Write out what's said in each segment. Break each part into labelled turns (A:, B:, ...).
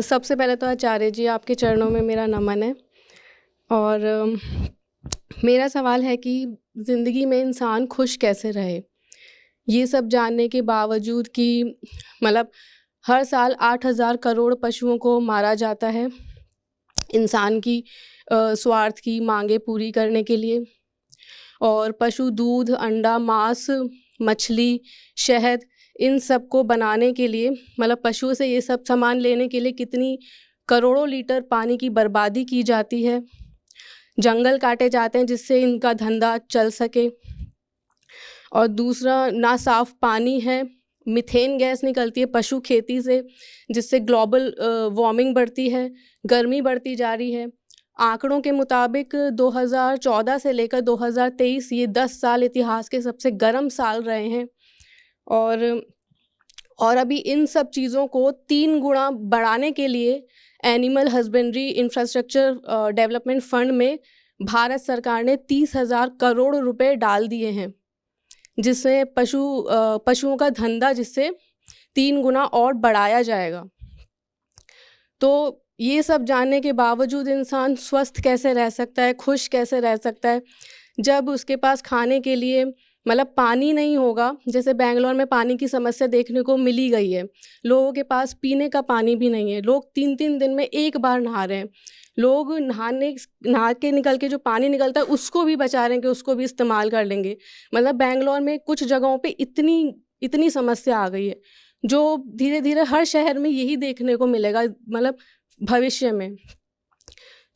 A: सबसे पहले तो आचार्य जी आपके चरणों में मेरा नमन है। और मेरा सवाल है कि ज़िंदगी में इंसान खुश कैसे रहे? ये सब जानने के बावजूद कि मतलब हर साल 8,000 करोड़ पशुओं को मारा जाता है इंसान की स्वार्थ की मांगें पूरी करने के लिए। और पशु दूध, अंडा, मांस, मछली, शहद इन सब को बनाने के लिए मतलब पशुओं से ये सब सामान लेने के लिए कितनी करोड़ों लीटर पानी की बर्बादी की जाती है। जंगल काटे जाते हैं जिससे इनका धंधा चल सके। और दूसरा, ना साफ़ पानी है, मीथेन गैस निकलती है पशु खेती से, जिससे ग्लोबल वार्मिंग बढ़ती है, गर्मी बढ़ती जा रही है। आंकड़ों के मुताबिक 2014 से लेकर 2023 ये 10 साल इतिहास के सबसे गर्म साल रहे हैं। और अभी इन सब चीज़ों को 3 गुना बढ़ाने के लिए animal husbandry infrastructure development fund में भारत सरकार ने 30,000 करोड़ रुपए डाल दिए हैं, जिससे पशुओं का धंधा जिससे 3 गुना और बढ़ाया जाएगा। तो ये सब जानने के बावजूद इंसान स्वस्थ कैसे रह सकता है, खुश कैसे रह सकता है, जब उसके पास खाने के लिए मतलब पानी नहीं होगा। जैसे बेंगलोर में पानी की समस्या देखने को मिली गई है, लोगों के पास पीने का पानी भी नहीं है। लोग 3-3 दिन में एक बार नहा रहे हैं। लोग नहा के निकल के जो पानी निकलता है उसको भी बचा रहे हैं कि उसको भी इस्तेमाल कर लेंगे। मतलब बेंगलोर में कुछ जगहों पे इतनी समस्या आ गई है, जो धीरे धीरे हर शहर में यही देखने को मिलेगा मतलब भविष्य में।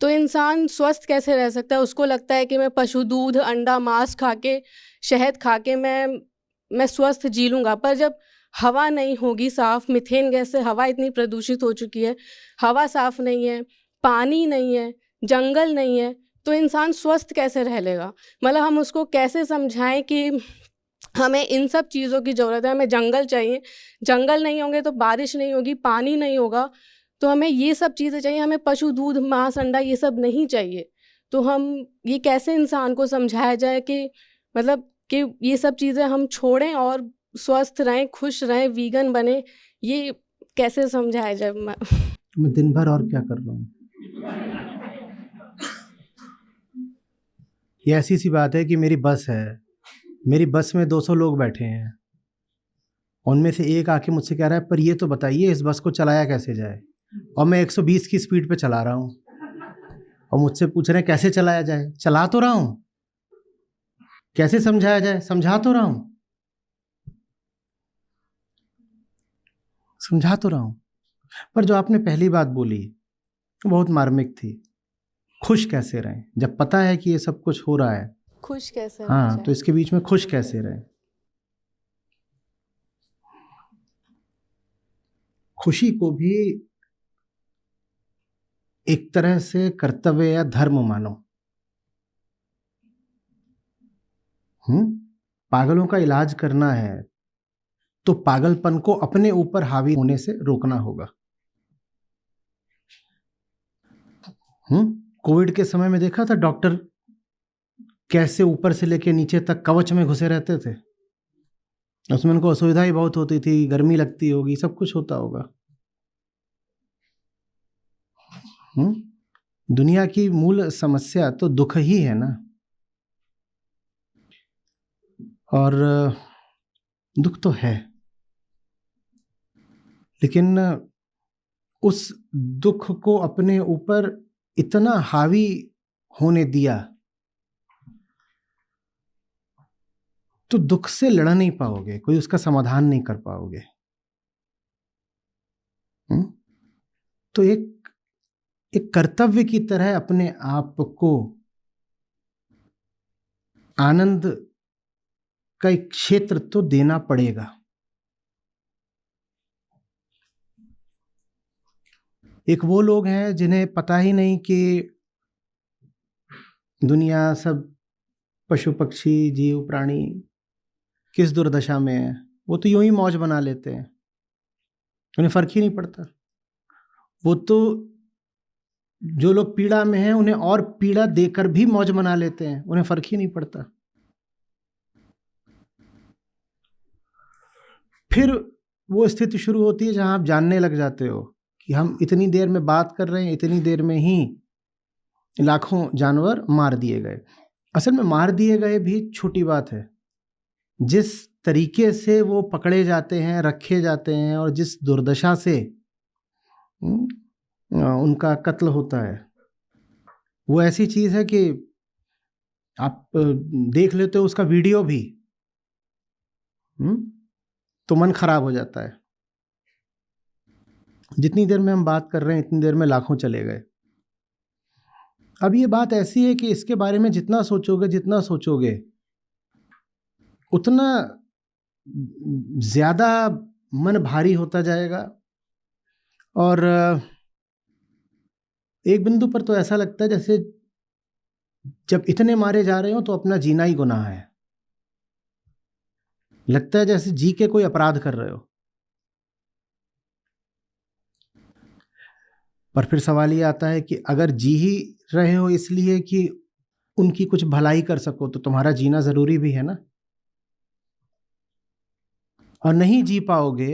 A: तो इंसान स्वस्थ कैसे रह सकता है? उसको लगता है कि मैं पशु दूध, अंडा, मांस खा के, शहद खा के मैं स्वस्थ जी लूँगा। पर जब हवा नहीं होगी साफ़, मीथेन गैस से हवा इतनी प्रदूषित हो चुकी है, हवा साफ़ नहीं है, पानी नहीं है, जंगल नहीं है, तो इंसान स्वस्थ कैसे रह लेगा? मतलब हम उसको कैसे समझाएं कि हमें इन सब चीज़ों की ज़रूरत है, हमें जंगल चाहिए। जंगल नहीं होंगे तो बारिश नहीं होगी, पानी नहीं होगा, तो हमें ये सब चीज़ें चाहिए। हमें पशु दूध, मांस, अंडा ये सब नहीं चाहिए। तो हम ये कैसे इंसान को समझाया जाए कि मतलब कि ये सब चीज़ें हम छोड़ें और स्वस्थ रहें, खुश रहें, वीगन बने? ये कैसे समझाया जाए?
B: मैं दिन भर और क्या कर रहा हूँ? ये ऐसी सी बात है कि मेरी बस है, मेरी बस में 200 लोग बैठे हैं, उनमें से एक आके मुझसे कह रहा है पर ये तो बताइए इस बस को चलाया कैसे जाए, और मैं 120 की स्पीड पे चला रहा हूँ और मुझसे पूछ रहे हैं कैसे चलाया जाए। चला तो रहा हूँ, कैसे समझाया जाए? समझा तो रहा हूँ, समझा तो रहा हूँ। पर जो आपने पहली बात बोली वो बहुत मार्मिक थी, खुश कैसे रहें जब पता है कि ये सब कुछ हो रहा है।
A: खुश कैसे रहा
B: हाँ,
A: जाए?
B: तो इसके बीच में खुश कैसे रहें? खुशी को भी एक तरह से कर्तव्य या धर्म मानो। पागलों का इलाज करना है तो पागलपन को अपने ऊपर हावी होने से रोकना होगा। कोविड के समय में देखा था डॉक्टर कैसे ऊपर से लेके नीचे तक कवच में घुसे रहते थे। उसमें उनको असुविधा ही बहुत होती थी, गर्मी लगती होगी, सब कुछ होता होगा। दुनिया की मूल समस्या तो दुख ही है ना, और दुख तो है, लेकिन उस दुख को अपने ऊपर इतना हावी होने दिया तो दुख से लड़ नहीं पाओगे, कोई उसका समाधान नहीं कर पाओगे। तो एक कर्तव्य की तरह अपने आप को आनंद का एक क्षेत्र तो देना पड़ेगा। एक वो लोग हैं जिन्हें पता ही नहीं कि दुनिया, सब पशु पक्षी जीव प्राणी किस दुर्दशा में है, वो तो यूं ही मौज बना लेते हैं, उन्हें फर्क ही नहीं पड़ता। वो तो जो लोग पीड़ा में हैं उन्हें और पीड़ा देकर भी मौज मना लेते हैं, उन्हें फर्क ही नहीं पड़ता। फिर वो स्थिति शुरू होती है जहां आप जानने लग जाते हो कि हम इतनी देर में बात कर रहे हैं, इतनी देर में ही लाखों जानवर मार दिए गए। असल में मार दिए गए भी छोटी बात है, जिस तरीके से वो पकड़े जाते हैं, रखे जाते हैं और जिस दुर्दशा से उनका कत्ल होता है, वो ऐसी चीज़ है कि आप देख लेते हो उसका वीडियो भी, तो मन खराब हो जाता है। जितनी देर में हम बात कर रहे हैं, इतनी देर में लाखों चले गए। अब ये बात ऐसी है कि इसके बारे में जितना सोचोगे उतना ज़्यादा मन भारी होता जाएगा। और एक बिंदु पर तो ऐसा लगता है जैसे जब इतने मारे जा रहे हो तो अपना जीना ही गुनाह है। लगता है जैसे जी के कोई अपराध कर रहे हो। पर फिर सवाल ये आता है कि अगर जी ही रहे हो इसलिए कि उनकी कुछ भलाई कर सको, तो तुम्हारा जीना जरूरी भी है ना। और नहीं जी पाओगे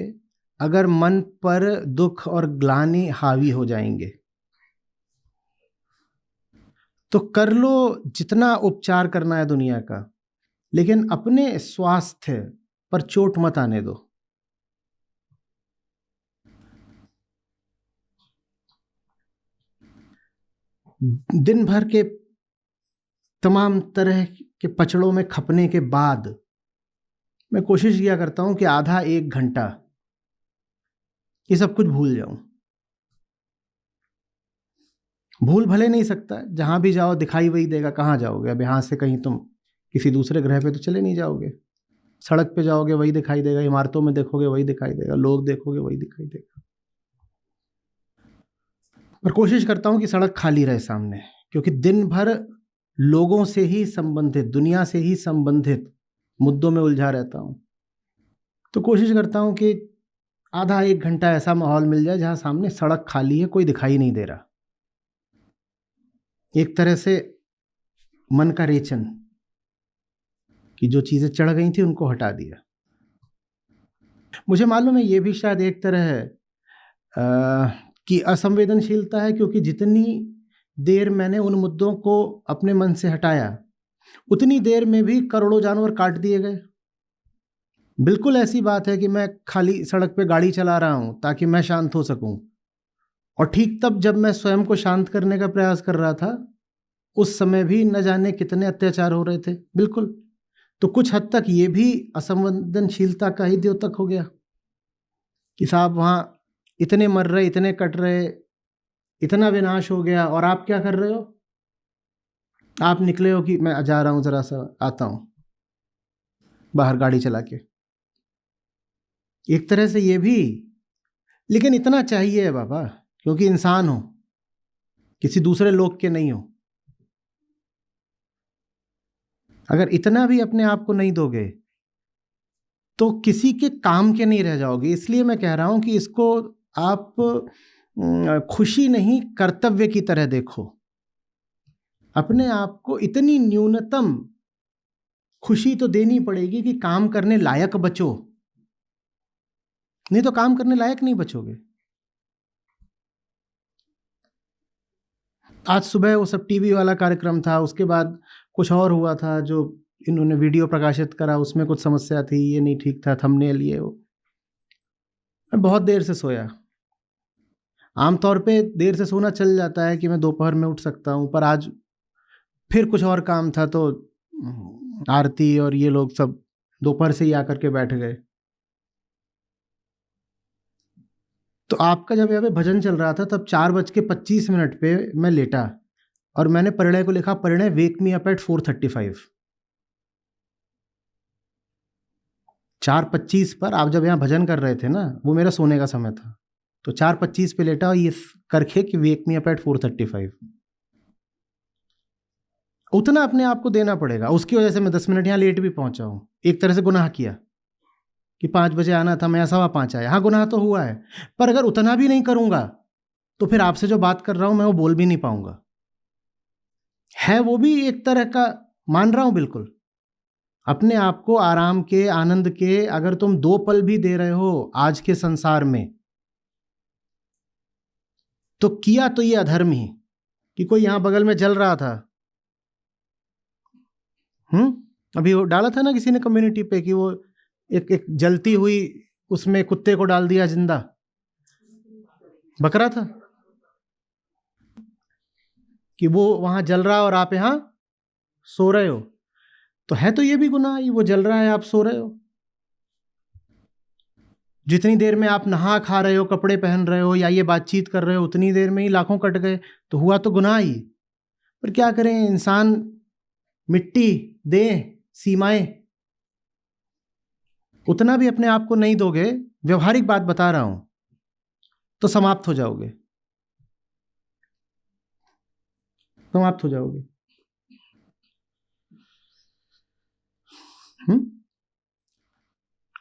B: अगर मन पर दुख और ग्लानि हावी हो जाएंगे। तो कर लो जितना उपचार करना है दुनिया का, लेकिन अपने स्वास्थ्य पर चोट मत आने दो। दिन भर के तमाम तरह के पचड़ों में खपने के बाद मैं कोशिश किया करता हूं कि आधा एक घंटा ये सब कुछ भूल जाऊं। भूल भले नहीं सकता, जहां भी जाओ दिखाई वही देगा, कहां जाओगे। अब यहां से कहीं तुम किसी दूसरे ग्रह पे तो चले नहीं जाओगे। सड़क पे जाओगे वही दिखाई देगा, इमारतों में देखोगे वही दिखाई देगा, लोग देखोगे वही दिखाई देगा। पर कोशिश करता हूं कि सड़क खाली रहे सामने, क्योंकि दिन भर लोगों से ही संबंधित, दुनिया से ही संबंधित मुद्दों में उलझा रहता हूं। तो कोशिश करता हूं कि आधा एक घंटा ऐसा माहौल मिल जाए जहां सामने सड़क खाली है, कोई दिखाई नहीं दे रहा। एक तरह से मन का रेचन, कि जो चीजें चढ़ गई थी उनको हटा दिया। मुझे मालूम है ये भी शायद एक तरह है कि असंवेदनशीलता है, क्योंकि जितनी देर मैंने उन मुद्दों को अपने मन से हटाया, उतनी देर में भी करोड़ों जानवर काट दिए गए। बिल्कुल ऐसी बात है कि मैं खाली सड़क पे गाड़ी चला रहा हूं ताकि मैं शांत हो सकूं, और ठीक तब जब मैं स्वयं को शांत करने का प्रयास कर रहा था, उस समय भी न जाने कितने अत्याचार हो रहे थे। बिल्कुल। तो कुछ हद तक ये भी असंवेदनशीलता का ही द्योतक हो गया कि साहब वहां इतने मर रहे, इतने कट रहे, इतना विनाश हो गया, और आप क्या कर रहे हो? आप निकले हो कि मैं जा रहा हूं, जरा सा आता हूं बाहर गाड़ी चला के। एक तरह से ये भी, लेकिन इतना चाहिए बाबा, क्योंकि इंसान हो, किसी दूसरे लोग के नहीं हो। अगर इतना भी अपने आप को नहीं दोगे तो किसी के काम के नहीं रह जाओगे। इसलिए मैं कह रहा हूं कि इसको आप खुशी नहीं, कर्तव्य की तरह देखो। अपने आप को इतनी न्यूनतम खुशी तो देनी पड़ेगी कि काम करने लायक बचो, नहीं तो काम करने लायक नहीं बचोगे। आज सुबह वो सब टीवी वाला कार्यक्रम था, उसके बाद कुछ और हुआ था जो इन्होंने वीडियो प्रकाशित करा, उसमें कुछ समस्या थी, ये नहीं ठीक था, थंबनेल ये वो। मैं बहुत देर से सोया। आमतौर पे देर से सोना चल जाता है कि मैं दोपहर में उठ सकता हूँ, पर आज फिर कुछ और काम था, तो आरती और ये लोग सब दोपहर से ही आकर के बैठ गए। तो आपका जब यहाँ पे भजन चल रहा था तब 4:25 पे मैं लेटा और मैंने परिणय को लिखा, परिणय वेक मी अप एट 4:35। 4:25 पर आप जब यहाँ भजन कर रहे थे ना, वो मेरा सोने का समय था, तो 4:25 पे लेटा और ये करके कि वेक मी अप एट 4:35। उतना अपने आप को देना पड़ेगा। उसकी वजह से मैं 10 मिनट यहाँ लेट भी पहुंचा हूं। एक तरह से गुनाह किया कि 5 बजे आना था, मैं 5:15 आया। हाँ, गुनाह तो हुआ है, पर अगर उतना भी नहीं करूंगा तो फिर आपसे जो बात कर रहा हूं मैं वो बोल भी नहीं पाऊंगा। है वो भी एक तरह का, मान रहा हूं बिल्कुल। अपने आप को आराम के, आनंद के अगर तुम 2 पल भी दे रहे हो आज के संसार में, तो किया तो ये अधर्म ही कि कोई यहां बगल में जल रहा था। अभी वो डाला था ना किसी ने कम्युनिटी पे कि वो एक जलती हुई उसमें कुत्ते को डाल दिया जिंदा, बकरा था, कि वो वहां जल रहा और आप यहां सो रहे हो। तो है तो ये भी गुनाह ही, वो जल रहा है आप सो रहे हो। जितनी देर में आप नहा खा रहे हो, कपड़े पहन रहे हो या ये बातचीत कर रहे हो, उतनी देर में ही लाखों कट गए, तो हुआ तो गुनाह ही। पर क्या करें, इंसान, मिट्टी, देह, सीमाएं, उतना भी अपने आप को नहीं दोगे, व्यवहारिक बात बता रहा हूं, तो समाप्त हो जाओगे, समाप्त हो जाओगे।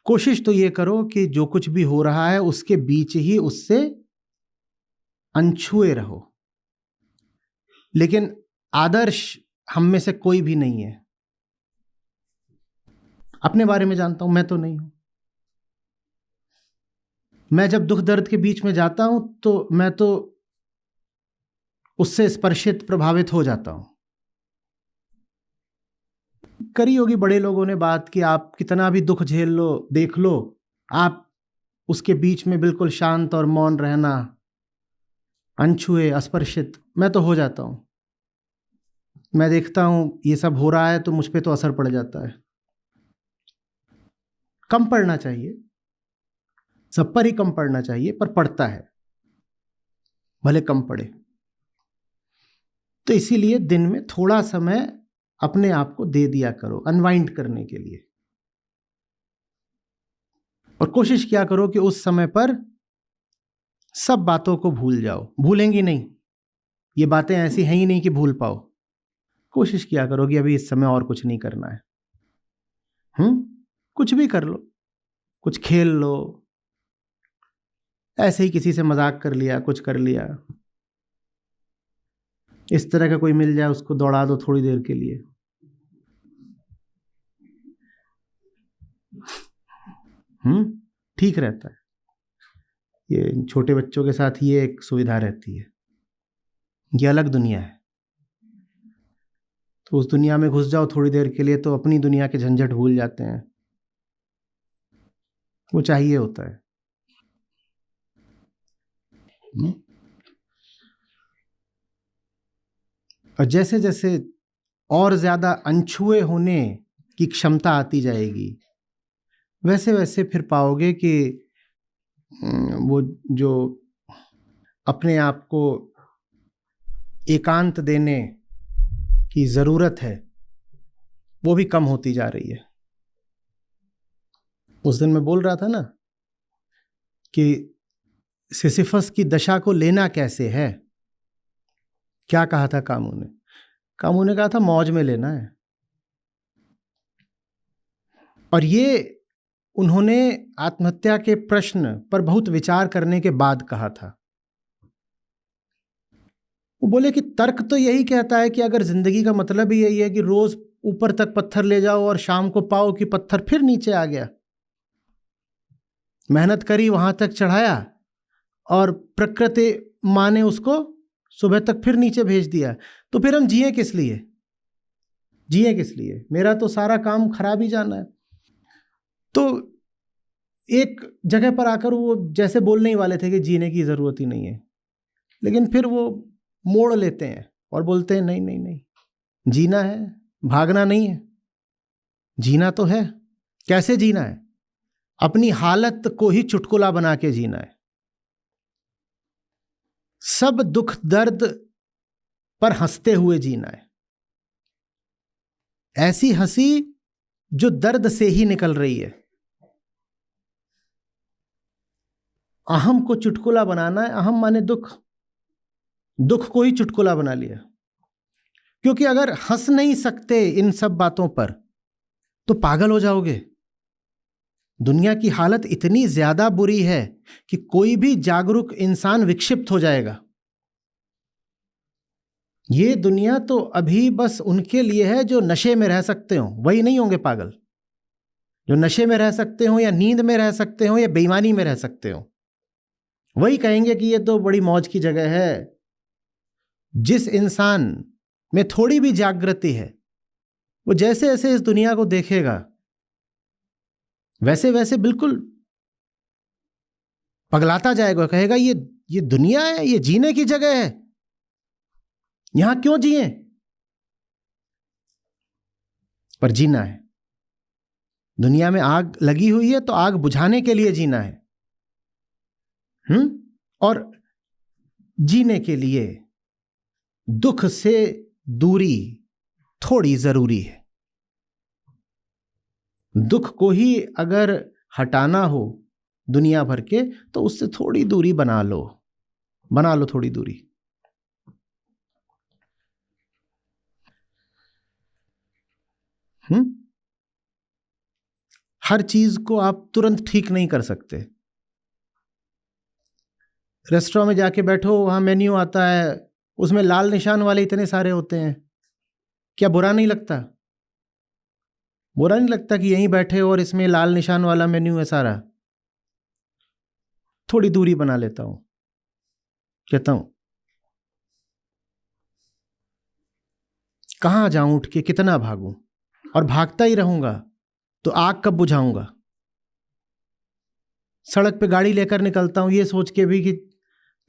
B: कोशिश तो ये करो कि जो कुछ भी हो रहा है उसके बीच ही उससे अनछुए रहो। लेकिन आदर्श हम में से कोई भी नहीं है। अपने बारे में जानता हूं, मैं तो नहीं हूं। मैं जब दुख दर्द के बीच में जाता हूं तो मैं तो उससे स्पर्शित, प्रभावित हो जाता हूं। करी होगी बड़े लोगों ने बात कि आप कितना भी दुख झेल लो, देख लो, आप उसके बीच में बिल्कुल शांत और मौन रहना, अनछुए, अस्पर्शित। मैं तो हो जाता हूं। मैं देखता हूं ये सब हो रहा है तो मुझ पे तो असर पड़ जाता है। कम पड़ना चाहिए, सब पर ही कम पड़ना चाहिए, पर पड़ता है, भले कम पड़े। तो इसीलिए दिन में थोड़ा समय अपने आप को दे दिया करो अनवाइंड करने के लिए, और कोशिश किया करो कि उस समय पर सब बातों को भूल जाओ। भूलेंगी नहीं, ये बातें ऐसी हैं ही नहीं कि भूल पाओ। कोशिश किया करो कि अभी इस समय और कुछ नहीं करना है। कुछ भी कर लो, कुछ खेल लो, ऐसे ही किसी से मजाक कर लिया, कुछ कर लिया, इस तरह का कोई मिल जाए उसको दौड़ा दो थोड़ी देर के लिए। ठीक रहता है। ये छोटे बच्चों के साथ ये एक सुविधा रहती है, ये अलग दुनिया है। तो उस दुनिया में घुस जाओ थोड़ी देर के लिए तो अपनी दुनिया के झंझट भूल जाते हैं। वो चाहिए होता है। और जैसे जैसे और ज्यादा अनछुए होने की क्षमता आती जाएगी, वैसे वैसे फिर पाओगे कि वो जो अपने आप को एकांत देने की जरूरत है वो भी कम होती जा रही है। उस दिन मैं बोल रहा था ना कि सिसिफस की दशा को लेना कैसे है। क्या कहा था कामू ने? कामू ने कहा था मौज में लेना है। और ये उन्होंने आत्महत्या के प्रश्न पर बहुत विचार करने के बाद कहा था। वो बोले कि तर्क तो यही कहता है कि अगर जिंदगी का मतलब ही यही है कि रोज ऊपर तक पत्थर ले जाओ और शाम को पाओ कि पत्थर फिर नीचे आ गया, मेहनत करी वहां तक चढ़ाया और प्रकृति माँ ने उसको सुबह तक फिर नीचे भेज दिया, तो फिर हम जिए किस लिए? जिए किस लिए? मेरा तो सारा काम खराब ही जाना है। तो एक जगह पर आकर वो जैसे बोलने ही वाले थे कि जीने की जरूरत ही नहीं है, लेकिन फिर वो मोड़ लेते हैं और बोलते हैं नहीं नहीं नहीं, जीना है, भागना नहीं है, जीना तो है। कैसे जीना है? अपनी हालत को ही चुटकुला बना के जीना है। सब दुख दर्द पर हंसते हुए जीना है। ऐसी हंसी जो दर्द से ही निकल रही है। अहम को चुटकुला बनाना है। अहम माने दुख, दुख को ही चुटकुला बना लिया। क्योंकि अगर हंस नहीं सकते इन सब बातों पर तो पागल हो जाओगे। दुनिया की हालत इतनी ज्यादा बुरी है कि कोई भी जागरूक इंसान विक्षिप्त हो जाएगा। ये दुनिया तो अभी बस उनके लिए है जो नशे में रह सकते हो, वही नहीं होंगे पागल। जो नशे में रह सकते हो या नींद में रह सकते हो या बेईमानी में रह सकते हो, वही कहेंगे कि ये तो बड़ी मौज की जगह है। जिस इंसान में थोड़ी भी जागृति है, वो जैसे जैसे इस दुनिया को देखेगा वैसे वैसे बिल्कुल पगलाता जाएगा, कहेगा ये दुनिया है, ये जीने की जगह है, यहां क्यों जिए? पर जीना है। दुनिया में आग लगी हुई है तो आग बुझाने के लिए जीना है। और जीने के लिए दुख से दूरी थोड़ी जरूरी है। दुख को ही अगर हटाना हो दुनिया भर के, तो उससे थोड़ी दूरी बना लो थोड़ी दूरी। हर चीज को आप तुरंत ठीक नहीं कर सकते। रेस्टोरेंट में जाके बैठो, वहां मेन्यू आता है, उसमें लाल निशान वाले इतने सारे होते हैं, क्या बुरा नहीं लगता? बुरा नहीं लगता कि यहीं बैठे और इसमें लाल निशान वाला मेन्यू है सारा? थोड़ी दूरी बना लेता हूं, कहता हूं कहां जाऊं उठ के, कितना भागूं, और भागता ही रहूंगा तो आग कब बुझाऊंगा? सड़क पे गाड़ी लेकर निकलता हूं ये सोच के भी कि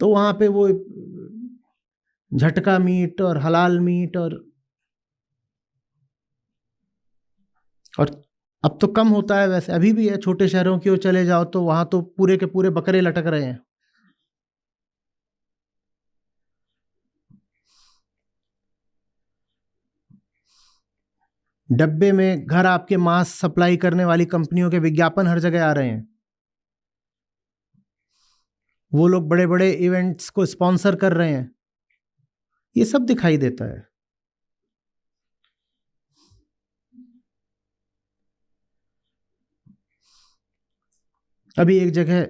B: तो वहां पे वो झटका मीट और हलाल मीट और अब तो कम होता है वैसे, अभी भी है, छोटे शहरों की ओर चले जाओ तो वहां तो पूरे के पूरे बकरे लटक रहे हैं। डब्बे में घर आपके मांस सप्लाई करने वाली कंपनियों के विज्ञापन हर जगह आ रहे हैं। वो लोग बड़े बड़े इवेंट्स को स्पॉन्सर कर रहे हैं, ये सब दिखाई देता है। अभी एक जगह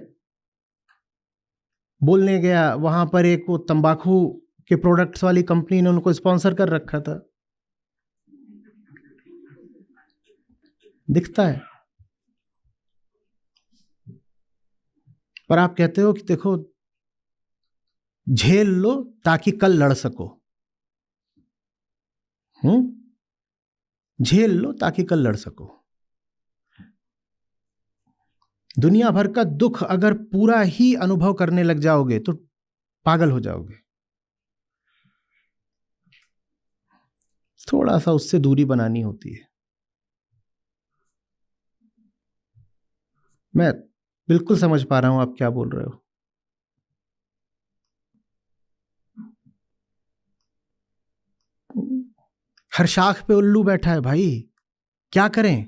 B: बोलने गया, वहां पर एक वो तंबाकू के प्रोडक्ट्स वाली कंपनी ने उनको स्पॉन्सर कर रखा था, दिखता है। पर आप कहते हो कि देखो झेल लो ताकि कल लड़ सको। झेल लो ताकि कल लड़ सको। दुनिया भर का दुख अगर पूरा ही अनुभव करने लग जाओगे तो पागल हो जाओगे। थोड़ा सा उससे दूरी बनानी होती है। मैं बिल्कुल समझ पा रहा हूं आप क्या बोल रहे हो। हर शाख पे उल्लू बैठा है भाई, क्या करें?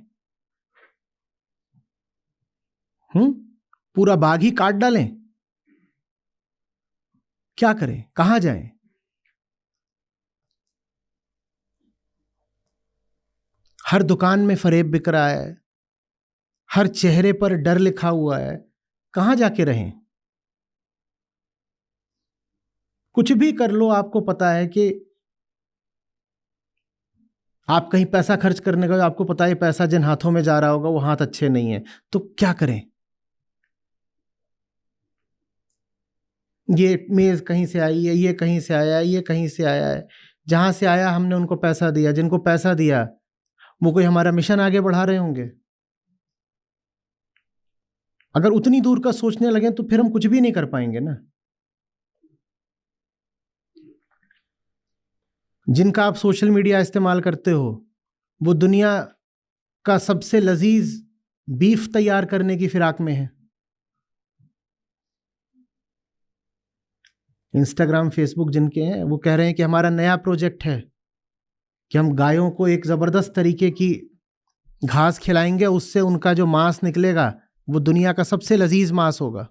B: पूरा बाग ही काट डालें? क्या करें, कहां जाएं? हर दुकान में फरेब बिक रहा है, हर चेहरे पर डर लिखा हुआ है, कहां जाके रहें? कुछ भी कर लो, आपको पता है कि आप कहीं पैसा खर्च करने का, आपको पता है पैसा जिन हाथों में जा रहा होगा वो हाथ अच्छे नहीं है, तो क्या करें? ये मेज कहीं से आई है, ये कहीं से आया है, ये कहीं से आया है, जहां से आया हमने उनको पैसा दिया, जिनको पैसा दिया वो कोई हमारा मिशन आगे बढ़ा रहे होंगे। अगर उतनी दूर का सोचने लगे तो फिर हम कुछ भी नहीं कर पाएंगे ना। जिनका आप सोशल मीडिया इस्तेमाल करते हो वो दुनिया का सबसे लजीज बीफ तैयार करने की फिराक में है। इंस्टाग्राम फेसबुक जिनके हैं वो कह रहे हैं कि हमारा नया प्रोजेक्ट है कि हम गायों को एक जबरदस्त तरीके की घास खिलाएंगे, उससे उनका जो मांस निकलेगा वो दुनिया का सबसे लजीज मांस होगा।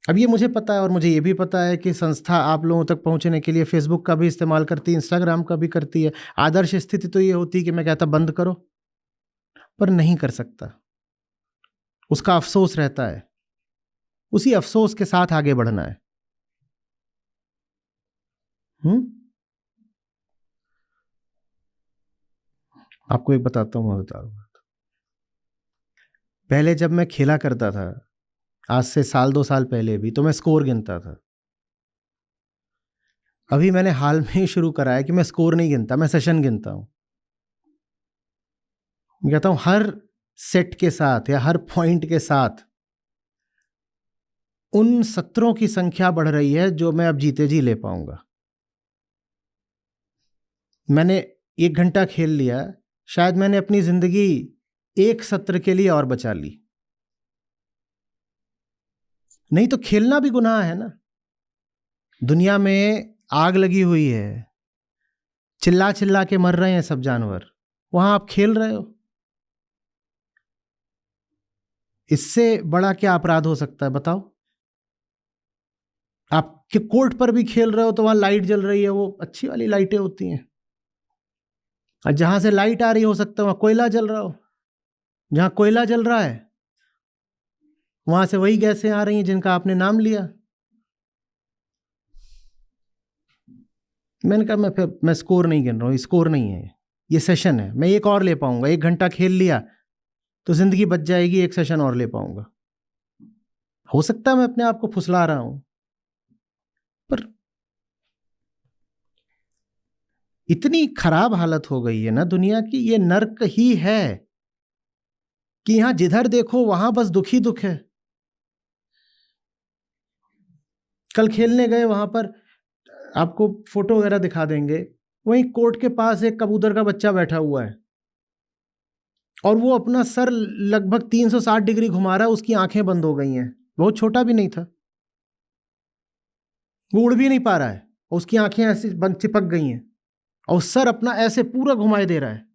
B: अब ये मुझे पता है, और मुझे ये भी पता है कि संस्था आप लोगों तक पहुंचने के लिए फेसबुक का भी इस्तेमाल करती है, इंस्टाग्राम का भी करती है। आदर्श स्थिति तो ये होती है कि मैं कहता बंद करो, पर नहीं कर सकता। उसका अफसोस रहता है, उसी अफसोस के साथ आगे बढ़ना है। आपको एक बताता हूं, मैं बता रहा हूं। पहले जब मैं खेला करता था आज से साल 2 साल पहले भी तो मैं स्कोर गिनता था। अभी मैंने हाल में ही शुरू करा है कि मैं स्कोर नहीं गिनता, मैं सेशन गिनता हूं। मैं कहता हूं हर सेट के साथ या हर पॉइंट के साथ उन सत्रों की संख्या बढ़ रही है जो मैं अब जीते जी ले पाऊंगा। मैंने 1 घंटा खेल लिया, शायद मैंने अपनी जिंदगी एक सत्र के लिए और बचा ली। नहीं तो खेलना भी गुनाह है ना। दुनिया में आग लगी हुई है, चिल्ला चिल्ला के मर रहे हैं सब जानवर, वहां आप खेल रहे हो। इससे बड़ा क्या अपराध हो सकता है बताओ? आप के कोर्ट पर भी खेल रहे हो तो वहां लाइट जल रही है, वो अच्छी वाली लाइटें होती हैं, और जहां से लाइट आ रही हो सकता है वहां कोयला जल रहा हो। जहां कोयला जल रहा है वहां से वही गैसें आ रही हैं जिनका आपने नाम लिया। मैंने कहा मैं स्कोर नहीं गिन रहा हूं, स्कोर नहीं है, ये सेशन है। मैं एक और ले पाऊंगा, 1 घंटा खेल लिया तो जिंदगी बच जाएगी, एक सेशन और ले पाऊंगा। हो सकता है मैं अपने आप को फुसला रहा हूं, पर इतनी खराब हालत हो गई है ना दुनिया की, ये नर्क ही है कि यहां जिधर देखो वहां बस दुख ही दुख है। कल खेलने गए, वहां पर आपको फोटो वगैरह दिखा देंगे, वहीं कोर्ट के पास एक कबूतर का बच्चा बैठा हुआ है और वो अपना सर लगभग 360 डिग्री घुमा रहा है, उसकी आंखें बंद हो गई हैं। बहुत छोटा भी नहीं था, वो उड़ भी नहीं पा रहा है, और उसकी आंखें ऐसी बंद चिपक गई हैं, और सर अपना ऐसे पूरा घुमाए दे रहा है।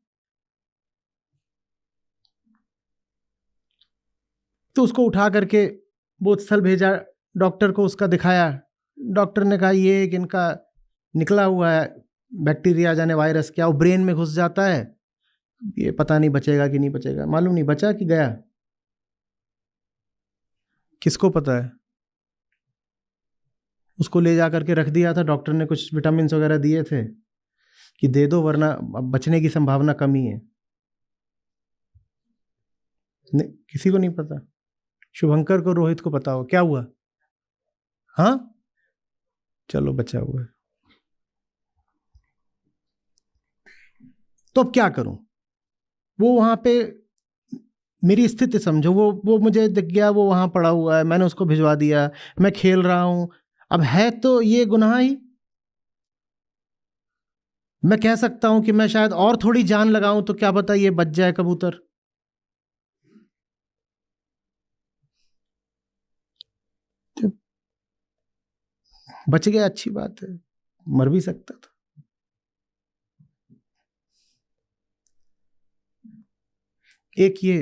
B: तो उसको उठा करके बोतस्थल भेजा, डॉक्टर को उसका दिखाया। डॉक्टर ने कहा ये एक इनका निकला हुआ है बैक्टीरिया, जाने वायरस क्या, वो ब्रेन में घुस जाता है, ये पता नहीं बचेगा कि नहीं बचेगा। मालूम नहीं बचा कि गया, किसको पता है। उसको ले जा करके रख दिया था, डॉक्टर ने कुछ विटामिन वगैरह दिए थे कि दे दो वरना बचने की संभावना कम ही है। किसी को नहीं पता। शुभंकर को, रोहित को पता हो क्या हुआ? हाँ चलो बचा हुआ है। तो अब क्या करूं? वो वहां पे मेरी स्थिति समझो, वो मुझे दिख गया, वो वहां पड़ा हुआ है, मैंने उसको भिजवा दिया, मैं खेल रहा हूं। अब है तो ये गुनाह ही। मैं कह सकता हूं कि मैं शायद और थोड़ी जान लगाऊं तो क्या पता ये बच जाए कबूतर। बच गया, अच्छी बात है, मर भी सकता था। एक ये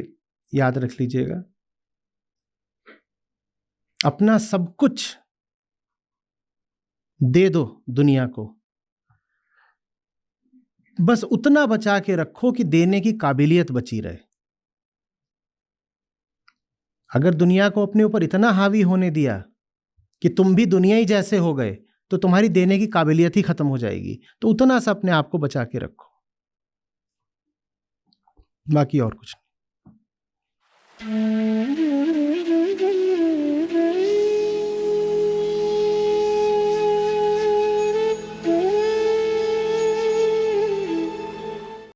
B: याद रख लीजिएगा, अपना सब कुछ दे दो दुनिया को, बस उतना बचा के रखो कि देने की काबिलियत बची रहे। अगर दुनिया को अपने ऊपर इतना हावी होने दिया कि तुम भी दुनिया ही जैसे हो गए तो तुम्हारी देने की काबिलियत ही खत्म हो जाएगी। तो उतना सा अपने आप को बचा के रखो, बाकी और कुछ नहीं।